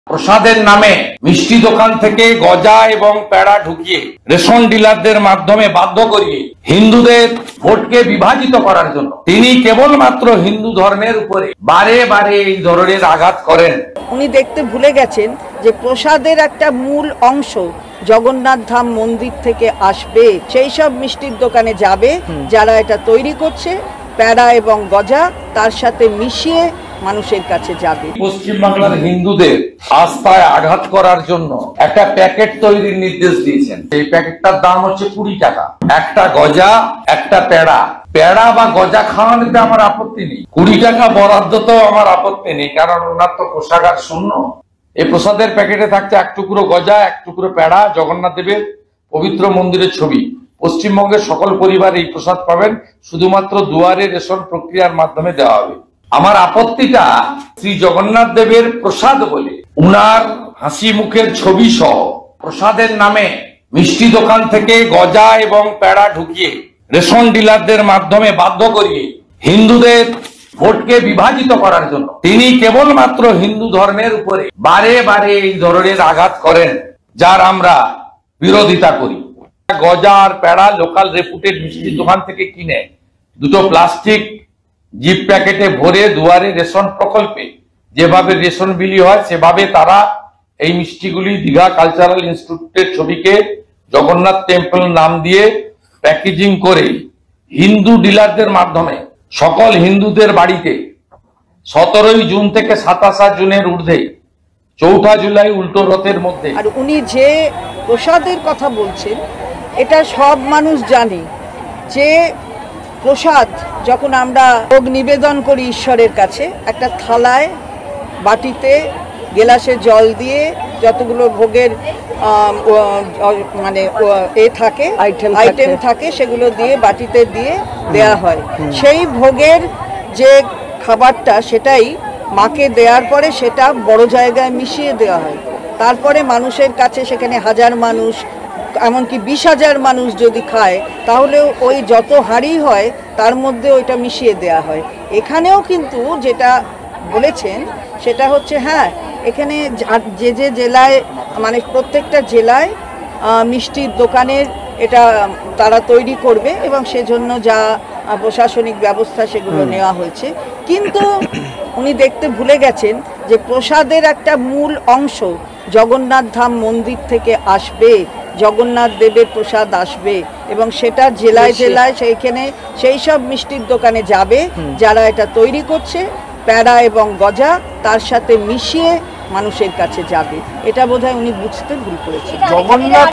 প্রসাদের নামে মিষ্টি দোকান থেকে গজা এবং পেড়া ঢুকিয়ে রেশন ডিলারদের মাধ্যমে বাধ্য করিয়ে হিন্দুদের ভোটকে বিভাজিত করার জন্য তিনি কেবলমাত্র হিন্দু ধর্মের উপরে বারে বারে এই ধরনের আঘাত করেন। উনি দেখতে ভুলে গেছেন যে প্রসাদের একটা মূল অংশ জগন্নাথ ধাম মন্দির থেকে আসবে, সেই সব মিষ্টির দোকানে যাবে যারা এটা তৈরি করছে, প্যাড়া এবং গজা তার সাথে মিশিয়ে মানুষের কাছে যাবে। পশ্চিমবাংলার হিন্দুদের আস্থায় আঘাত করার জন্য একটা প্যাকেট তৈরির নির্দেশ দিয়েছেন। এই প্যাকেটটার দাম হচ্ছে 20 টাকা। একটা গজা, একটা পেড়া। পেড়া বা গজা খাওয়ানোতে আমার আপত্তি নেই, 20 টাকা বরাদ্দ তো আমার আপত্তি নেই, কারণ ওনার তো কোষাগার শূন্য। এই প্রসাদের প্যাকেটে থাকছে এক টুকরো গজা, এক টুকরো পেড়া, জগন্নাথ দেবের পবিত্র মন্দিরের ছবি। পশ্চিমবঙ্গের সকল পরিবার এই প্রসাদ পাবেন, শুধুমাত্র দুয়ারে রেশন প্রক্রিয়ার মাধ্যমে দেওয়া হবে। আমার আপত্তিটা শ্রী জগন্নাথ দেবের প্রসাদ বলে উনার হাসি মুখের ছবি সহ প্রসাদের নামে মিষ্টি দোকান থেকে গজা এবং পেড়া ঢুকিয়ে রেশন ডিলারদের মাধ্যমে বাধ্য করিয়ে হিন্দুদের ভোটকে বিভাজিত করার জন্য তিনি কেবলমাত্র হিন্দু ধর্মের উপরে বারে বারে এই ধরনের আঘাত করেন, যার আমরা বিরোধিতা করি। গজা আর পেড়া লোকাল রেপুটেড মিষ্টির দোকান থেকে কিনে দুটো প্লাস্টিক জিপ প্যাকেটে ভরে দুয়ারে রেশন প্রকল্পে যেভাবে রেশন বিলি হয় সেভাবে তারা এই মিষ্টিগুলি দীঘা কালচারাল ইনস্টিটিউটের ছবিকে জগন্নাথ টেম্পল নাম দিয়ে প্যাকেজিং করে হিন্দু ডিলারদের মাধ্যমে সকল হিন্দুদের বাড়িতে 17 জুন থেকে 27 জুনের ঊর্ধ্বে 4 জুলাই উল্টো রথের মধ্যে। আর উনি যে প্রসাদের কথা বলছেন এটা সব মানুষ জানে যে প্রসাদ যখন আমরা ভোগ নিবেদন করি ঈশ্বরের কাছে, একটা থালায় বাটিতে গেলাসে জল দিয়ে যতগুলো ভোগের মানে থাকে আইটেম থাকে সেগুলো দিয়ে বাটিতে দিয়ে দেয়া হয়। সেই ভোগের যে খাবারটা সেটাই মাকে দেওয়ার পরে সেটা বড় জায়গায় মিশিয়ে দেওয়া হয়। তারপরে মানুষের কাছে সেখানে 1000 মানুষ, এমনকি 20,000 মানুষ যদি খায় তাহলে ওই যত হাঁড়ি হয় তার মধ্যে ওইটা মিশিয়ে দেয়া হয়। এখানেও কিন্তু যেটা বলেছেন সেটা হচ্ছে হ্যাঁ, এখানে যে যে জেলায় মানে প্রত্যেকটা জেলায় মিষ্টির দোকানের এটা তারা তৈরি করবে এবং সেজন্য যা প্রশাসনিক ব্যবস্থা সেগুলো নেওয়া হয়েছে। কিন্তু উনি দেখতে ভুলে গেছেন যে প্রসাদের একটা মূল অংশ জগন্নাথ ধাম মন্দির থেকে আসবে, জগন্নাথ দেবের প্রসাদ আসবে এবং সেটা জেলায় জেলায় সেইখানে সেই সব মিষ্টির দোকানে যাবে যারা এটা তৈরি করছে, প্যাড়া এবং গজা তার সাথে মিশিয়ে মানুষের কাছে যাবে। এটা বোধহয় উনি বুঝতে ভুল করেছেন। জগন্নাথ